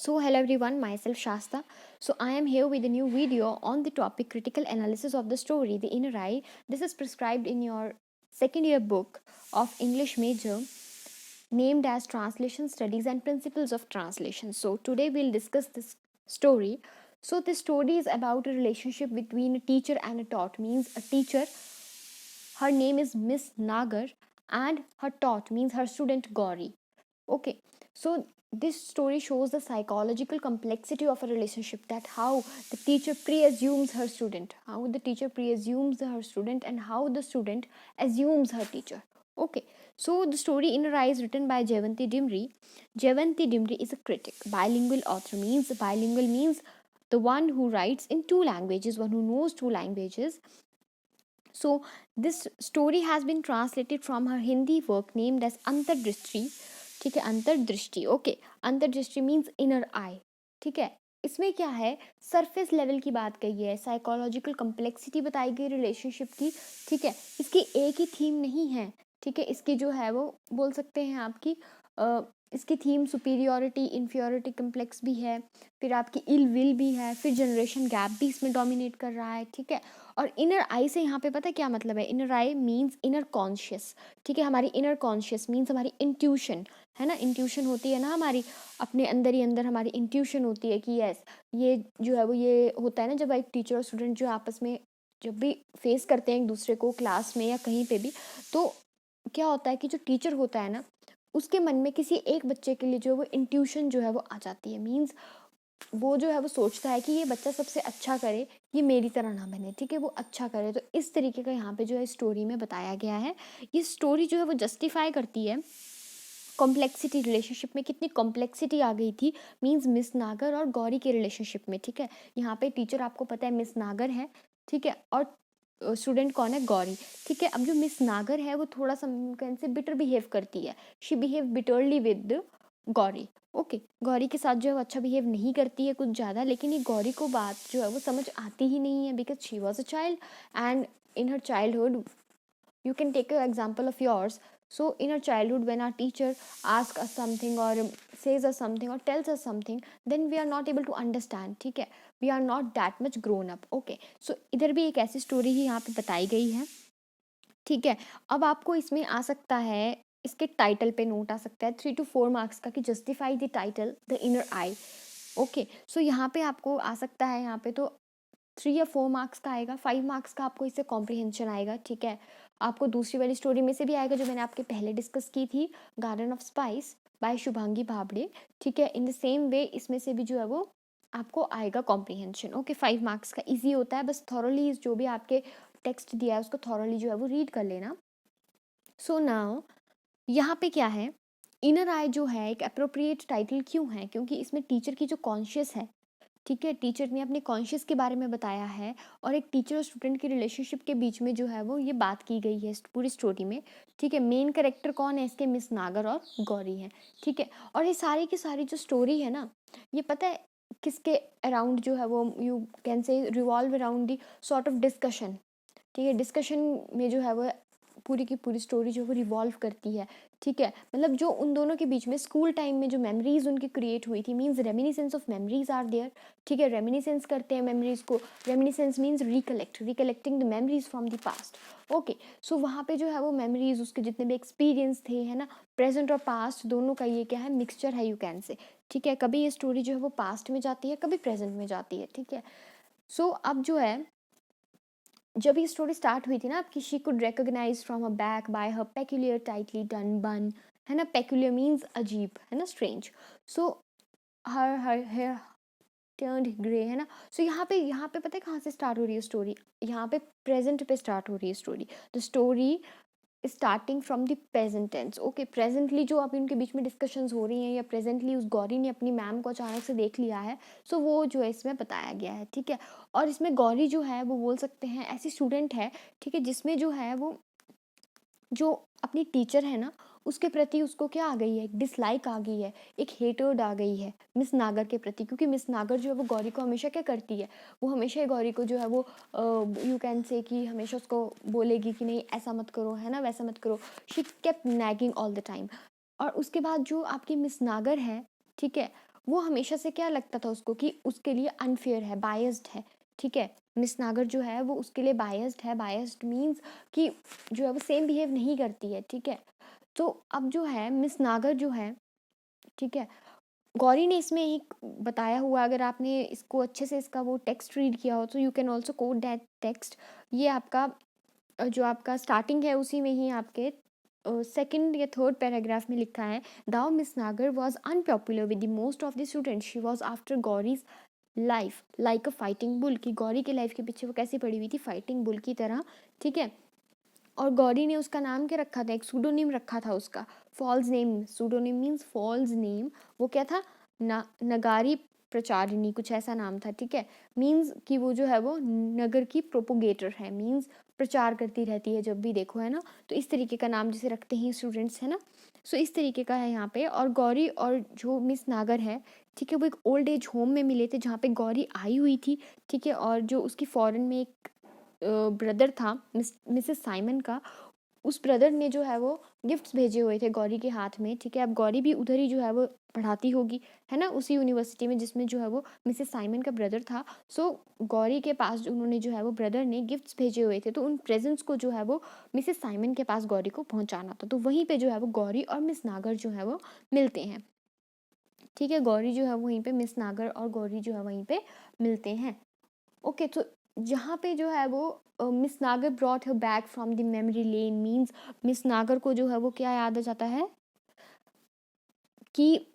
So hello everyone, myself Shasta. So I am here with a new video on the topic critical analysis of the story The Inner Eye. This is prescribed in your second year book of English major named as Translation Studies and Principles of Translation. So today we'll discuss this story. So this story is about a relationship between a teacher and a taught, means a teacher, her name is Miss Nagar, and her taught means her student Gauri. Okay, so this story shows the psychological complexity of a relationship, that how the teacher pre-assumes her student, how the teacher pre-assumes her student, and how the student assumes her teacher. Okay, so the story Inner Eye is written by Jayanti Dimri. Jayanti Dimri is a critic, bilingual author, means bilingual means the one who writes in two languages, one who knows two languages. So this story has been translated from her Hindi work named as Antardrishti. ठीक है, अंतर्दृष्टि. Okay, अंतर्दृष्टि means inner आई. ठीक है, इसमें क्या है, surface level की बात कही है, साइकोलॉजिकल कम्प्लेक्सिटी बताई गई रिलेशनशिप की. ठीक है, इसकी एक ही थीम नहीं है. ठीक है, इसकी जो है वो बोल सकते हैं आपकी इसकी थीम सुपीरियोरिटी इन्फियोरिटी कम्प्लेक्स भी है, फिर आपकी इल विल भी है, फिर जनरेशन गैप भी इसमें डोमिनेट कर रहा है. ठीक है, और इनर आई से यहाँ पे पता है क्या मतलब है. Inner I means inner conscious. ठीक है, हमारी इनर कॉन्शियस मीन्स हमारी इंट्यूशन है ना. इंट्यूशन होती है ना हमारी, अपने अंदर ही अंदर हमारी इंट्यूशन होती है कि यस ये जो है वो ये होता है ना, जब एक टीचर और स्टूडेंट जो आपस में जब भी फेस करते हैं एक दूसरे को क्लास में या कहीं पे भी, तो क्या होता है कि जो टीचर होता है ना, उसके मन में किसी एक बच्चे के लिए जो है वो इंट्यूशन जो है वो आ जाती है. मीन्स वो जो है वो सोचता है कि ये बच्चा सबसे अच्छा करे, ये मेरी तरह ना बने. ठीक है, वो अच्छा करे. तो इस तरीके का यहाँ पे जो है स्टोरी में बताया गया है. ये स्टोरी जो है वो जस्टिफाई करती है कॉम्प्लेक्सिटी, रिलेशनशिप में कितनी कॉम्प्लेक्सिटी आ गई थी, मीन्स मिस नागर और गौरी के रिलेशनशिप में. ठीक है, यहाँ पे टीचर आपको पता है मिस नागर है. ठीक है, और स्टूडेंट कौन है, गौरी. ठीक है, अब जो मिस नागर है वो थोड़ा सा कैसे बिटर बिहेव करती है. She behave bitterly with Gauri. Okay, Gauri के साथ जो है वो अच्छा बिहेव नहीं करती है कुछ ज़्यादा, लेकिन ये गौरी को बात जो है वो समझ आती ही नहीं है, because she was a child and in her childhood you can take an example of yours. So in our childhood, when our teacher asks us something or says us something or tells us something, then we are not able to understand. ठीक है, we are not that much grown up. Okay, so इधर भी एक ऐसी story ही यहाँ पे बताई गई है. ठीक है, अब आपको इसमें आ सकता है, इसके टाइटल पे नोट आ सकता है 3 to 4 मार्क्स का कि justify the title the inner eye. Okay, so यहाँ पे आपको आ सकता है, यहाँ पे तो 3 या 4 मार्क्स का आएगा. 5 मार्क्स का आपको इससे कॉम्प्रिहेंशन आएगा. ठीक है, आपको दूसरी वाली स्टोरी में से भी आएगा जो मैंने आपके पहले डिस्कस की थी, garden of spice by Shubhangi Bhabde. ठीक है, इन द सेम वे इसमें से भी जो है वो आपको आएगा कॉम्प्रिहेंशन. ओके, 5 मार्क्स का ईजी होता है, बस थॉरोली जो भी आपके टेक्स्ट दिया है उसको थॉरोली जो है वो रीड कर लेना. सो नाउ यहाँ पे क्या है, इनर आई जो है एक अप्रोप्रिएट टाइटल क्यों है, क्योंकि इसमें टीचर की जो कॉन्शियस है. ठीक है, टीचर ने अपने कॉन्शियस के बारे में बताया है, और एक टीचर और स्टूडेंट की रिलेशनशिप के बीच में जो है वो ये बात की गई है पूरी स्टोरी में. ठीक है, मेन कैरेक्टर कौन है इसके, मिस नागर और गौरी है. ठीक है, और ये सारी की सारी जो स्टोरी है ना, ये पता है किसके अराउंड जो है वो, you can say revolve around the sort of discussion. ठीक है, डिस्कशन में जो है वो पूरी की पूरी स्टोरी जो है वो रिवॉल्व करती है. ठीक है, मतलब जो उन दोनों के बीच में स्कूल टाइम में जो मेमोरीज उनकी क्रिएट हुई थी, means reminiscence of memories are there. ठीक है, रेमिनिसेंस करते हैं मेमोरीज को. Reminiscence means recollecting the memories from the past. Okay, so वहाँ पे जो है वो मेमोरीज, उसके जितने भी एक्सपीरियंस थे, है ना, प्रेजेंट और पास्ट दोनों का ये क्या है, मिक्सचर है, यू कैन से. ठीक है, कभी ये स्टोरी जो है वो पास्ट में जाती है, कभी प्रेजेंट में जाती है. ठीक है, सो अब जो है, जब ये स्टोरी स्टार्ट हुई थी ना आपकी, she could recognise from a back by her peculiar tightly done bun, है ना. पेक्यूलियर मीन्स अजीब, है ना, strange. So her her hair turned grey, है ना. सो यहाँ पे पता है कहाँ से स्टार्ट हो रही है स्टोरी, यहाँ पे प्रेजेंट पे स्टार्ट हो रही है story. The story starting from the present tense. Okay, presently जो अभी उनके बीच में डिस्कशंस हो रही हैं, या प्रेजेंटली उस गौरी ने अपनी मैम को अचानक से देख लिया है, सो वो जो है इसमें बताया गया है. ठीक है, और इसमें गौरी जो है वो बोल सकते हैं ऐसी स्टूडेंट है, ठीक है, जिसमें जो है वो जो अपनी टीचर है ना, उसके प्रति उसको क्या आ गई है, एक डिसलाइक आ गई है, एक हेटर्ड आ गई है मिस नागर के प्रति. क्योंकि मिस नागर जो है वो गौरी को हमेशा क्या करती है, वो हमेशा ही गौरी को जो है वो यू कैन से कि हमेशा उसको बोलेगी कि नहीं ऐसा मत करो, है ना, वैसा मत करो. She kept nagging all the time. और उसके बाद जो आपकी मिस नागर है, ठीक है, वो हमेशा से क्या लगता था उसको कि उसके लिए अनफेयर है, बायस्ड है, ठीक है। मिस नागर जो है वो उसके लिए बायस्ड है, बायस्ड मीन्स कि जो है वो सेम बिहेव नहीं करती है, ठीक है। तो अब जो है मिस नागर जो है, ठीक है, गौरी ने इसमें एक बताया हुआ, अगर आपने इसको अच्छे से इसका वो टेक्स्ट रीड किया हो तो you can also coat that text. ये आपका जो आपका स्टार्टिंग है उसी में ही आपके सेकंड या थर्ड पैराग्राफ में लिखा है, दाउ मिस नागर was unpopular with the most of the students, she was after गौरीज life like a fighting bull, की गौरी के लाइफ के पीछे वो कैसी पड़ी हुई थी, फाइटिंग बुल की तरह, ठीक है। और गौरी ने उसका नाम क्या रखा था, एक सूडोनिम रखा था उसका, false name, pseudonym means false name, वो क्या था, नगारी प्रचारिणी, कुछ ऐसा नाम था, ठीक है। मीन्स कि वो जो है वो नगर की प्रोपोगेटर है, मीन्स प्रचार करती रहती है जब भी देखो, है ना। तो इस तरीके का नाम जैसे रखते हैं स्टूडेंट्स, है ना। सो इस तरीके का है यहाँ पे। और गौरी और जो मिस नागर है, ठीक है, वो एक ओल्ड एज होम में मिले थे जहाँ पे गौरी आई हुई थी, ठीक है। और जो उसकी फॉरेन में एक ब्रदर था मिसेस साइमन का, उस ब्रदर ने जो है वो गिफ्ट्स भेजे हुए थे गौरी के हाथ में, ठीक है। अब गौरी भी उधर ही जो है वो पढ़ाती होगी, है ना, उसी यूनिवर्सिटी में जिसमें जो है वो मिसेस साइमन का ब्रदर था। सो गौरी के पास उन्होंने जो है वो ब्रदर ने गिफ्ट्स भेजे हुए थे, तो उन प्रेजेंट्स को जो है वो मिसेस साइमन के पास गौरी को पहुंचाना था। तो वहीं पे जो है वो गौरी और मिस नागर जो है वो मिलते हैं, ठीक है। गौरी जो है वहीं पे, मिस नागर और गौरी जो है वहीं पे मिलते हैं। ओके, तो जहाँ पे जो है वो मिस नागर brought her back from the memory lane, means miss नागर को जो है वो क्या याद आ जाता है कि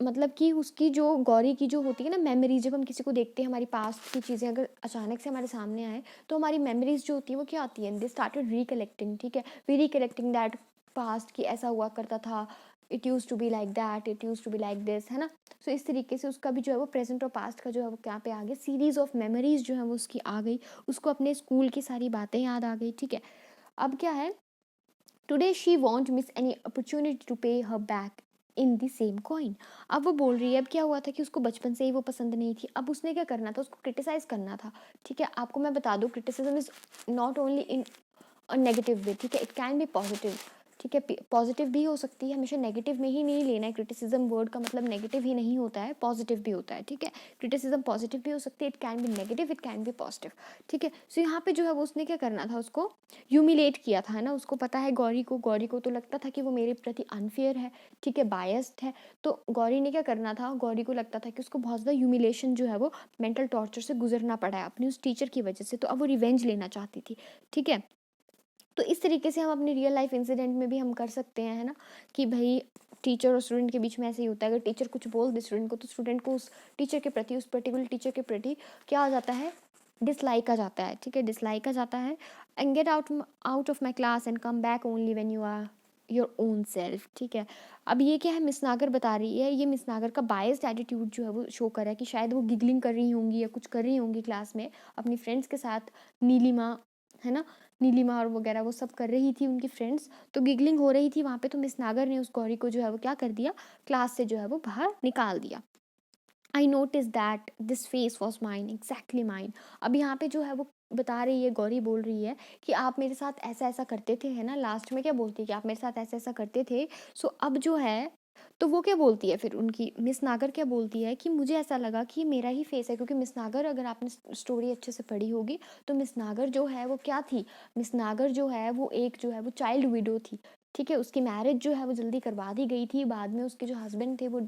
मतलब कि उसकी जो गौरी की जो होती है ना मेमोरी, जब हम किसी को देखते हैं, हमारी पास्ट की चीज़ें अगर अचानक से हमारे सामने आए तो हमारी मेमोरीज जो होती है वो क्या आती है, दे स्टार्टेड रिकलेक्टिंग, ठीक है। वी रिकलेक्टिंग दैट पास्ट, कि ऐसा हुआ करता था, it use to be like that, it use to be like this, है ना। सो इस तरीके से उसका भी जो है वो प्रेजेंट और पास्ट का जो है वो क्या पे आ गया, सीरीज ऑफ मेमोरीज जो है वो उसकी आ गई, उसको अपने स्कूल की सारी बातें याद आ गई, ठीक है। अब क्या है, today she won't miss any opportunity to pay her back in the same coin. अब वो बोल रही है, अब क्या हुआ था कि उसको बचपन से ही वो पसंद नहीं थी, अब उसने क्या करना था, उसको क्रिटिसाइज करना था, ठीक है। आपको मैं बता दूँ, criticism is not only in a negative way, ठीक है, इट कैन बी पॉजिटिव, ठीक है। पॉजिटिव भी हो सकती है, हमेशा नेगेटिव में ही नहीं लेना है, क्रिटिसिज्म वर्ड का मतलब नेगेटिव ही नहीं होता है, पॉजिटिव भी होता है, ठीक है। क्रिटिसिज्म पॉजिटिव भी हो सकती है, it can be negative, it can be positive, ठीक है। सो यहाँ पे जो है वो उसने क्या करना था, उसको ह्यूमिलेट किया था, है ना। उसको पता है गौरी को तो लगता था कि वो मेरे प्रति अनफेयर है, ठीक है, बायस्ड है। तो गौरी ने क्या करना था, गौरी को लगता था कि उसको बहुत ज़्यादा ह्यूमिलेशन जो है वो मेंटल टॉर्चर से गुजरना पड़ा है अपनी उस टीचर की वजह से, तो अब वो रिवेंज लेना चाहती थी, ठीक है। तो इस तरीके से हम अपने रियल लाइफ इंसिडेंट में भी हम कर सकते हैं, है ना, कि भाई टीचर और स्टूडेंट के बीच में ऐसे ही होता है, अगर टीचर कुछ बोल दे स्टूडेंट को तो स्टूडेंट को उस टीचर के प्रति, उस पर्टिकुलर टीचर के प्रति क्या आ जाता है, डिसलाइक आ जाता है, ठीक है, डिसलाइक आ जाता है। And get out of my class and come back only when you are your own self, ठीक है। अब ये क्या है, मिस नागर बता रही है, ये मिस नागर का बायस्ड एटीट्यूड जो है वो शो कर रहा है कि शायद वो गिगलिंग कर रही होंगी या कुछ कर रही होंगी क्लास में अपनी फ्रेंड्स के साथ, नीलिमा, है ना, नीलिमा और वगैरह वो सब कर रही थी उनकी फ्रेंड्स, तो गिगलिंग हो रही थी वहाँ पे, तो मिस नागर ने उस गौरी को जो है वो क्या कर दिया, क्लास से जो है वो बाहर निकाल दिया। I notice that this face was mine, exactly mine. अब यहाँ पे जो है वो बता रही है, गौरी बोल रही है कि आप मेरे साथ ऐसा ऐसा करते थे, है ना, लास्ट में क्या बोलती है कि आप मेरे साथ ऐसा ऐसा करते थे। सो अब जो है, तो वो क्या बोलती है फिर, उनकी मिस नागर क्या बोलती है कि मुझे ऐसा लगा कि मेरा ही फेस है, क्योंकि मिस नागर, अगर आपने स्टोरी अच्छे से पढ़ी होगी तो मिस नागर जो है वो क्या थी, मिस नागर जो है वो एक जो है वो चाइल्ड विडो थी, ठीक है। उसकी मैरिज जो है वो जल्दी करवा दी गई थी, बाद में उसके जो हस्बैंड थे वो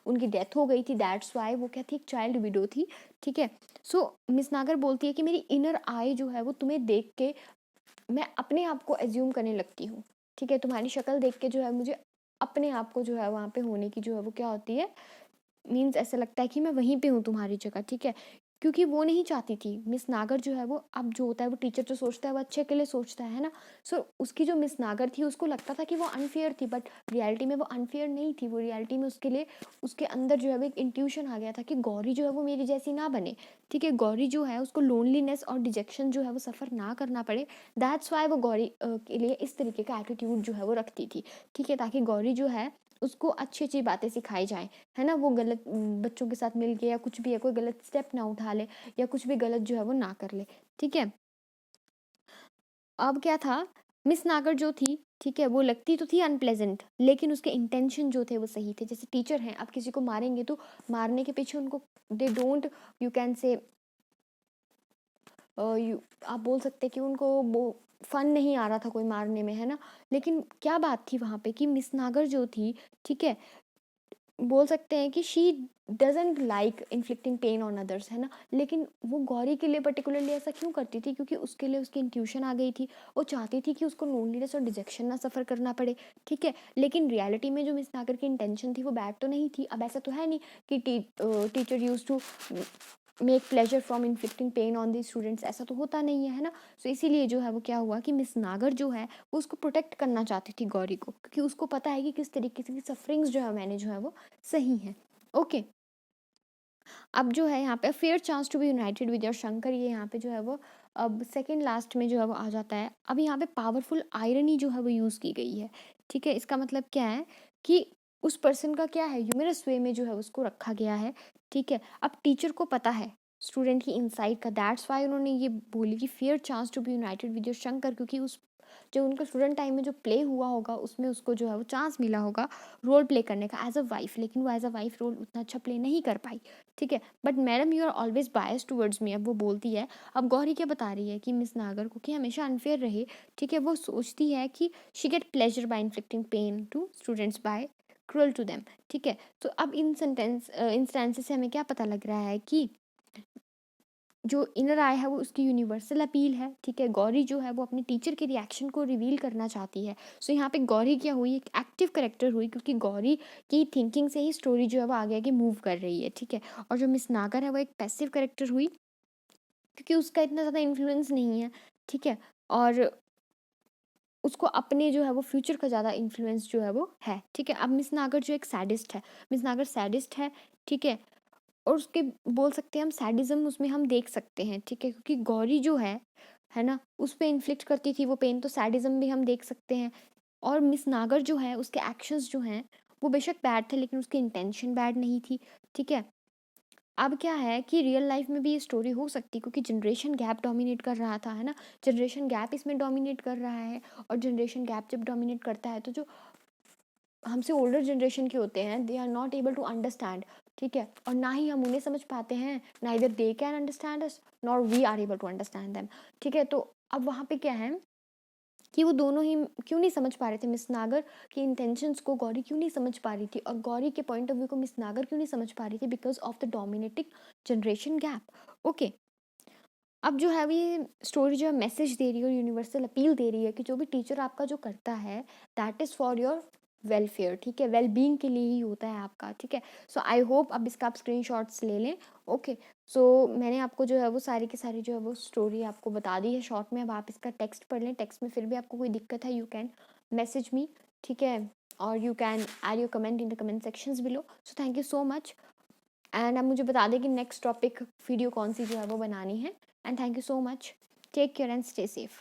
उनकी डेथ हो गई थी, दैट्स वाई वो क्या थी, एक चाइल्ड विडो थी, ठीक है। सो मिस नागर बोलती है कि मेरी इनर आई जो है वो तुम्हें देख के मैं अपने आप को एज्यूम करने लगती हूँ, ठीक है। तुम्हारी शक्ल देख के जो है मुझे अपने आप को जो है वहाँ पे होने की जो है वो क्या होती है, मीन्स ऐसा लगता है कि मैं वहीं पे हूँ तुम्हारी जगह, ठीक है। क्योंकि वो नहीं चाहती थी मिस नागर जो है वो, अब जो होता है वो टीचर जो सोचता है वो अच्छे के लिए सोचता है ना। सो उसकी जो मिस नागर थी उसको लगता था कि वो अनफेयर थी, बट रियलिटी में वो अनफेयर नहीं थी, वो रियलिटी में उसके लिए उसके अंदर जो है वो एक इंट्यूशन आ गया था कि गौरी जो है वो मेरी जैसी ना बने, ठीक है। गौरी जो है उसको लोनलीनेस और डिजेक्शन जो है वो सफ़र ना करना पड़े, दैट्स वाई वो गौरी के लिए इस तरीके का एटीट्यूड जो है वो रखती थी, ठीक है, ताकि गौरी जो है उसको अच्छी अच्छी बातें सिखाई जाए, है ना। वो गलत बच्चों के साथ मिल के या कुछ भी है, कोई गलत स्टेप ना उठा ले या कुछ भी गलत जो है वो ना कर ले, ठीक है। अब क्या था मिस नागर जो थी, ठीक है, वो लगती तो थी अनप्लेजेंट, लेकिन उसके इंटेंशन जो थे वो सही थे। जैसे टीचर हैं, आप किसी को मारेंगे तो मारने के पीछे उनको they don't, you can say, आप बोल सकते हैं कि उनको वो फन नहीं आ रहा था कोई मारने में, है ना। लेकिन क्या बात थी वहाँ पे कि मिस नागर जो थी, ठीक है, बोल सकते हैं कि she doesn't like inflicting pain on others, है ना। लेकिन वो गौरी के लिए पर्टिकुलरली ऐसा क्यों करती थी? क्योंकि उसके लिए उसकी इंट्यूशन आ गई थी। वो चाहती थी कि उसको लोनलीनेस और डिजेक्शन ना सफ़र करना पड़े, ठीक है। लेकिन रियलिटी में जो मिस नागर की इंटेंशन थी वो बैड तो नहीं थी। अब ऐसा तो है नहीं कि teacher use to make pleasure from inflicting pain on the students, ऐसा तो होता नहीं है ना। सो इसीलिए जो है वो क्या हुआ कि मिस नागर जो है वो उसको प्रोटेक्ट करना चाहती थी गौरी को, क्योंकि उसको पता है कि किस तरीके से सफरिंग्स जो है मैंने जो है वो सही है। ओके, अब जो है यहाँ पे fair chance to be united with your Shankar, ये यहाँ पे जो है वो अब सेकंड लास्ट में जो है वो आ जाता है। अब यहाँ पे पावरफुल आयरनी जो है वो यूज़ की गई है, ठीक है। इसका मतलब क्या है कि उस पर्सन का क्या है, ह्यूमरस वे में जो है उसको रखा गया है, ठीक है। अब टीचर को पता है स्टूडेंट की इनसाइट का, दैट्स वाई उन्होंने ये बोली कि fair chance to be united with your Shankar, क्योंकि उस जो उनका स्टूडेंट टाइम में जो प्ले हुआ होगा उसमें उसको जो है वो चांस मिला होगा रोल प्ले करने का एज अ वाइफ, लेकिन वो एज अ वाइफ रोल उतना अच्छा प्ले नहीं कर पाई, ठीक है। But madam you are always bias towards me, अब वो बोलती है। अब गौरी क्या बता रही है कि मिस नागर को कि हमेशा अनफेयर रहे, ठीक है। वो सोचती है कि she get pleasure by inflicting pain to students by cruel to them, ठीक है। तो अब इन इंस्टेंसेस से हमें क्या पता लग रहा है कि जो इनर आई है वो उसकी यूनिवर्सल अपील है, ठीक है। गौरी जो है वो अपने टीचर के रिएक्शन को रिवील करना चाहती है। सो यहाँ पे गौरी क्या हुई, एक एक्टिव करेक्टर हुई, क्योंकि गौरी की थिंकिंग से ही स्टोरी जो है वो आगे आगे मूव कर रही है, ठीक है। और जो मिस नागर है वो एक पैसिव करेक्टर हुई, क्योंकि उसका इतना ज़्यादा इन्फ्लुएंस नहीं है, ठीक है। और उसको अपने जो है वो फ्यूचर का ज़्यादा इन्फ्लुएंस जो है वो है, ठीक है। अब मिस नागर जो एक सैडिस्ट है, मिस नागर सैडिस्ट है, ठीक है। और उसके बोल सकते हैं हम सैडिज्म उसमें हम देख सकते हैं, ठीक है, क्योंकि गौरी जो है ना, उस पे इन्फ्लिक्ट करती थी वो पेन, तो सैडिज्म भी हम देख सकते हैं। और मिस नागर जो है उसके एक्शंस जो हैं वो बेशक बैड थे, लेकिन उसकी इंटेंशन बैड नहीं थी, ठीक है। अब क्या है कि रियल लाइफ में भी ये स्टोरी हो सकती, क्योंकि जनरेशन गैप डोमिनेट कर रहा था, है ना। जनरेशन गैप इसमें डोमिनेट कर रहा है, और जनरेशन गैप जब डोमिनेट करता है तो जो हमसे ओल्डर जनरेशन के होते हैं they are not able to understand, ठीक है। और ना ही हम उन्हें समझ पाते हैं, neither they can understand us nor we are able to understand them, ठीक है। तो अब वहाँ पे क्या है कि वो दोनों ही क्यों नहीं समझ पा रहे थे, मिस नागर की इंटेंशंस को गौरी क्यों नहीं समझ पा रही थी, और गौरी के पॉइंट ऑफ व्यू को मिस नागर क्यों नहीं समझ पा रही थी, because of the dominating generation gap. Okay, अब जो है ये स्टोरी जो है मैसेज दे रही है और यूनिवर्सल अपील दे रही है कि जो भी टीचर आपका जो करता है that is for your welfare, ठीक है, वेल बींग के लिए ही होता है आपका, ठीक है। सो आई होप अब इसका आप स्क्रीनशॉट्स ले लें। ओके, सो मैंने आपको जो है वो सारी की सारी जो है वो स्टोरी आपको बता दी है शॉर्ट में। अब आप इसका टेक्स्ट पढ़ लें, टेक्स्ट में फिर भी आपको कोई दिक्कत है यू कैन मैसेज मी, ठीक है, और you can add your comment in the comment sections below. So thank you so much, and अब मुझे बता दें कि नेक्स्ट टॉपिक वीडियो कौन सी जो है वो बनानी है। And thank you so much, take care and stay safe.